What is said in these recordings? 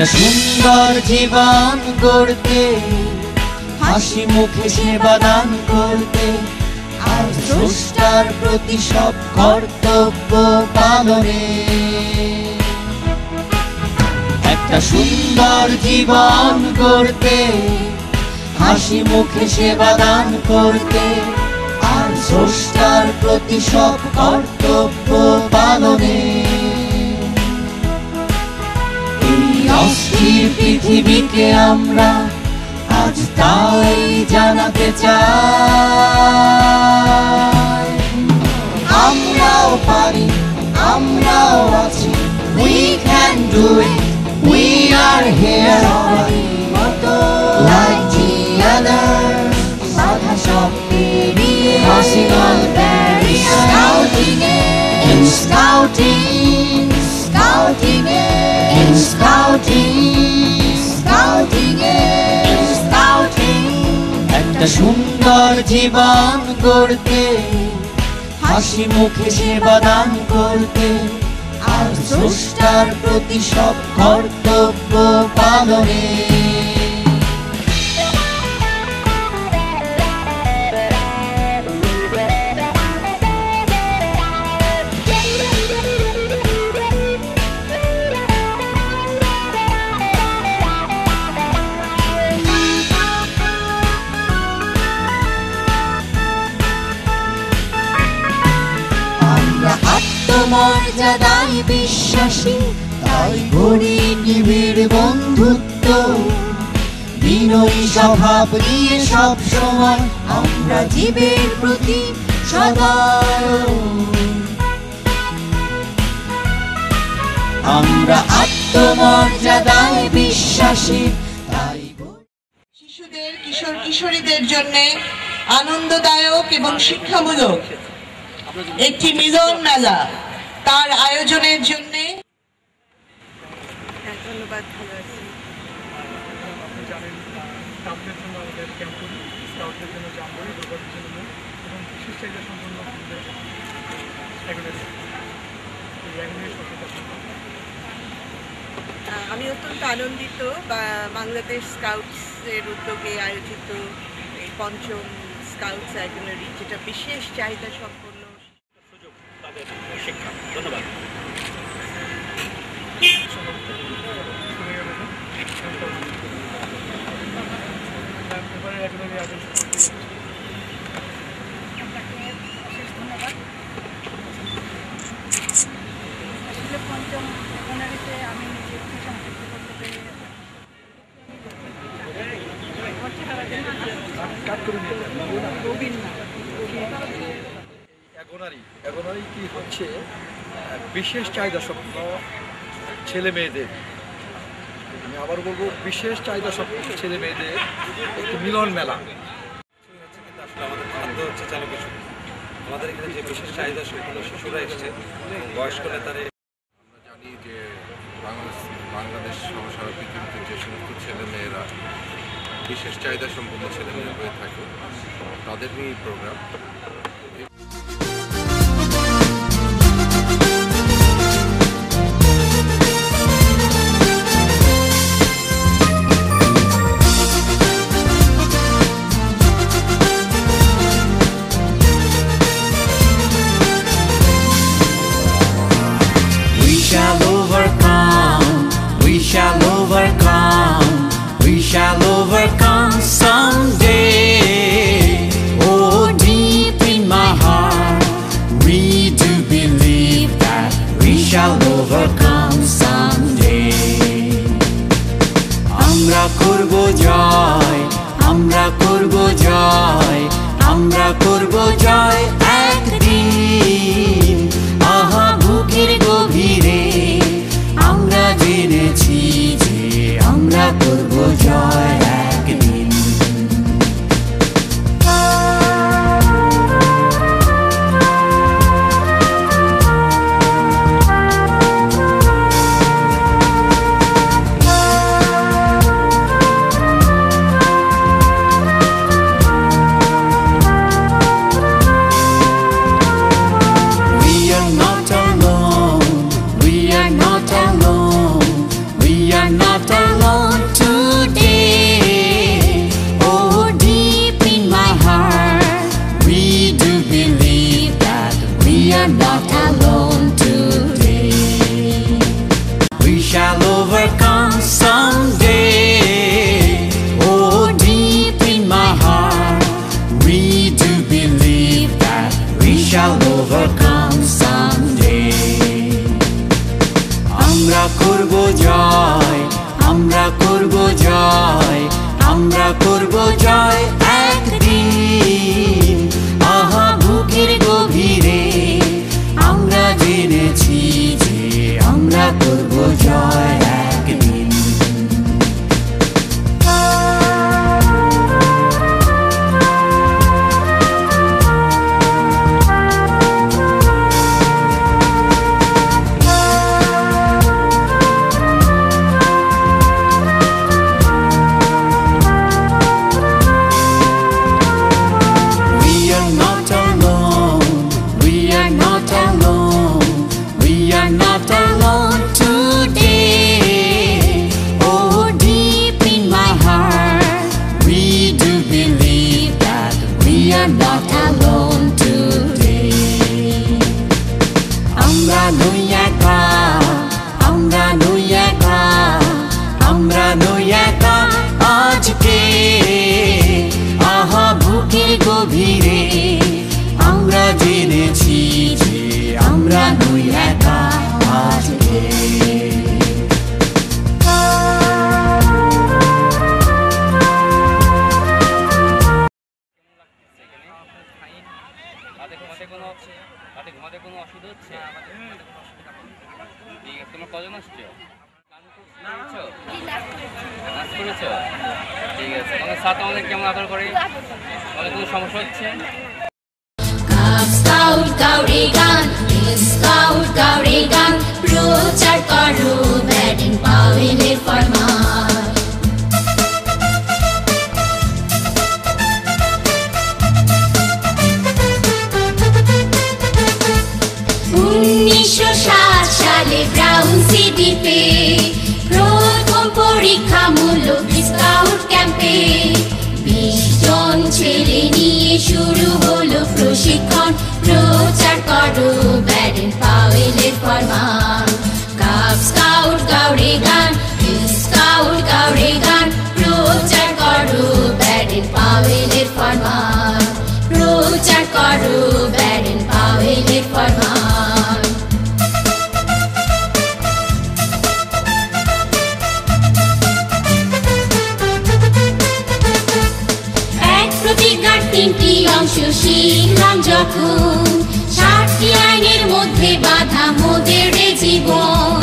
একটা সুন্দর জীবন গড়তে, হাসি মুখে সেবা দান করতে, আর স্রষ্টার প্রতি সব কর্তব্য পালনে। একটা সুন্দর জীবন গড়তে, হাসি মুখে সেবা দান করতে, আর স্রষ্টার প্রতি সব কর্তব্য পালনে। এই অস্থির পৃথিবীকে আমরা আজ তাই জানাতে চাই, আমরাও পারি, আমরাও আছি, we can do it, we are here, like the others, বাধা সব পেরিয়ে, crossing all barriers, scouting in scouting, scouting in scouting, scouting in scouting। একটা সুন্দর জীবন গড়তে, হাসি মুখে সেবা দান করতে, আর স্রষ্টার প্রতি সব কর্তব্য পালনে। আত্মমর্যাদায় বিশ্বাসী, তাই গড়ি নিবিড় বন্ধুত্ব, বিনয়ী স্বভাব নিয়ে সব সময় আমরা জীবের প্রতি সদয়। আমরা আত্মমর্যাদায় বিশ্বাসী, তাই শিশুদের, কিশোর কিশোরীদের জন্য আনন্দদায়ক এবং শিক্ষামূলক একটি মিলন মেলা, তার আয়োজনের জন্য ধন্যবাদ। আমি অত্যন্ত আনন্দিত বাংলাদেশ স্কাউটসের উদ্যোগে আয়োজিত এই পঞ্চম স্কাউট সাইকেলারি, যেটা বিশেষ চাহিদা সম্পন্ন সুযোগ তাদের শিক্ষা। ধন্যবাদ। পঞ্চম সেকেন্ডারিতে আমি নিজেকে সংযুক্ত করতে পেরে এগোনারি কি হচ্ছে বিশেষ চাহিদা সম্পন্ন ছেলে মেয়েদের, আমি আবার বলবো বিশেষ চাহিদা সম্পন্ন ছেলে মেয়েদের একটি মিলন মেলা। আসলে আমাদের খাদ্য হচ্ছে চালকের শক্তি। আমাদের এখানে যে বিশেষ চাহিদা সম্পন্ন শিশুরা এসছে, বয়স্ক নেতারে আমরা জানি যে বাংলাদেশ সারা পৃথিবীতে যে সমস্ত ছেলে মেয়েরা বিশেষ চাহিদা সম্পন্ন ছেলে মেয়ে হয়ে থাকে, তাদের নিয়ে programme. We shall overcome, we shall overcome, we shall overcome someday. Oh, deep are not alone today. Amra noi eka, amra noi eka, amra noi eka আজকে আহা বুকের গভীরে আমরা জেনেছি যে আমরা নই একা আজকে। ঘুমাতে কোনো অসুবিধা হচ্ছে? ঠিক আছে, তোমার কজন আসছো? নাচ করেছো? ঠিক আছে, তোমার সাথে আমাদের কেমন আদর করে? আমাদের কোনো সমস্যা হচ্ছে? স্কাউট গাউরে গান, স্কাউট গাউরে গান প্রচার করো ব্যাডেন পাওয়েলের ফরমান। 1907 সালে ব্রাউন সিটিতে প্রথম পরীক্ষামূলক স্কাউট ক্যাম্পে 20 জন ছেলে নিয়ে শুরু হলো প্রশিক্ষণ। প্রচার করো ব্যাডেন পাওয়েলের ফরমান। কাপ স্কাউট গাউরে গান, স্কাউট গাউরে গান প্রচার করো ব্যাডেন পাওয়েলের ফরমান। প্রচার করো ব্যাডেন পাওয়েলের ফরমান। এক প্রতিজ্ঞার 3টি অংশ শিখলাম যখন, 7টি আইনের মধ্যে বাঁধা মোদের জীবন।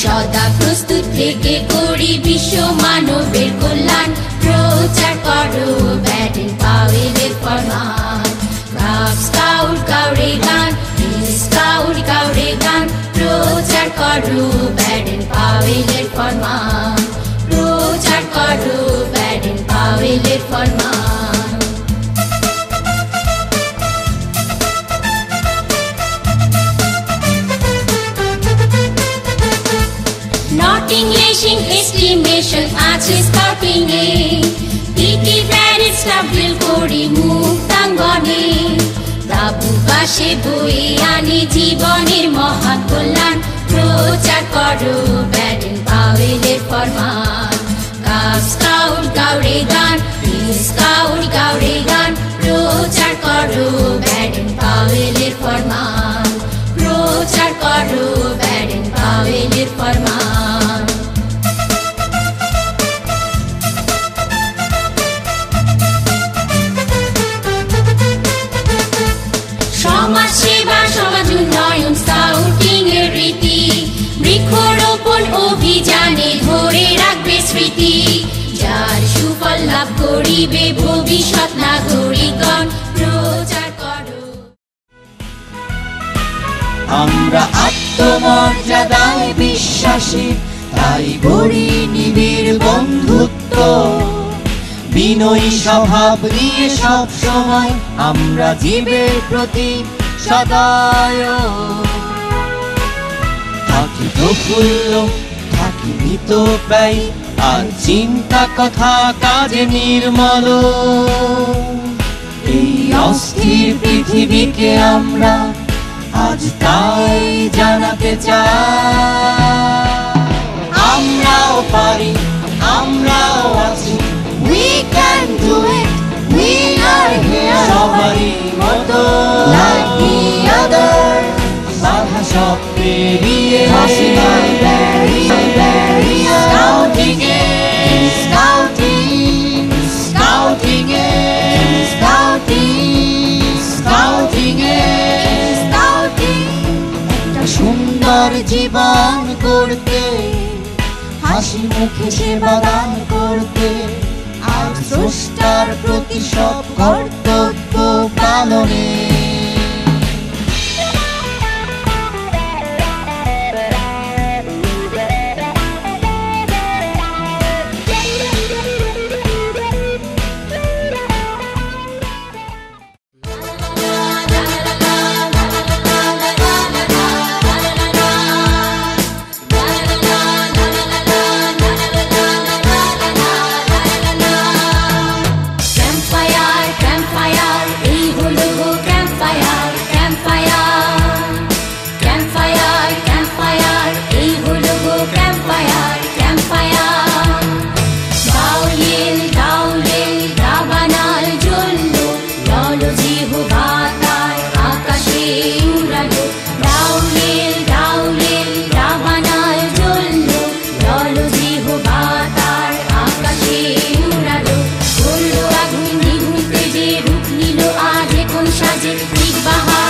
সদা প্রস্তুত থেকে করি বিশ্ব মানবের কল্যাণ। প্রচার করো ব্যাডেন পাওয়েলের ফরমান। কাপ স্কাউট গাউরে গান, স্কাউট গাউরে গান প্রচার করো ব্যাডেন পাওয়েলের ফরমান। প্রচার করো ব্যাডেন পাওয়েলের ফরমান। নটিং লেশিং এস্টিমেশন আছে স্কাউটিং এ। পিটি প্যারেড স্টাফ ড্রিল করি মুক্তাঙ্গনে। তাবু পাশে বয়ে আনি জীবনের মহা কল্যাণ। প্রচার করো ব্যাডেন পাওয়েলের ফরমান। কাপ স্কাউট গাউরে গান, স্কাউট গাউরে গান প্রচার করো ব্যাডেন পাওয়েলের ফরমান। প্রচার করো ব্যাডেন পাওয়েলের ফরমান। সমাজ সেবা, সমাজ উন্নয়ন স্কাউটিং এর রীতি। বৃক্ষরোপণ অভিযানে ধরে রাখবে স্মৃতি। যার সুফল লাভ করিবে ভবিষ্যৎ নাগরিকগণ। প্রচার করো। আমরা আত্মমর্যাদায় বিশ্বাসী, তাই গড়ি নিবিড় বন্ধুত্ব। বিনয়ী স্বভাব নিয়ে সব সময় আমরা জীবের প্রতি সদয় থাকি। প্রফুল্ল থাকি মিতব্যয়ী, আর চিন্তা কথা কাজে নির্মল। এই অস্থির পৃথিবীকে আমরা আজ তাই জানাতে চাই, আমরাও পারি, আমরাও আছি। We can do it, we are here. সবারই মতো like the others, বাধা সব পেরিয়ে possible barrier. Scouting এ, scouting, scouting এ, scouting, scouting এ, scouting একটা সুন্দর জীবন গড়তে, হাসি মুখে সেবা দান করতে, আর স্রষ্টার প্রতি সব কর্তব্য পালনে। বীর বাহাদুর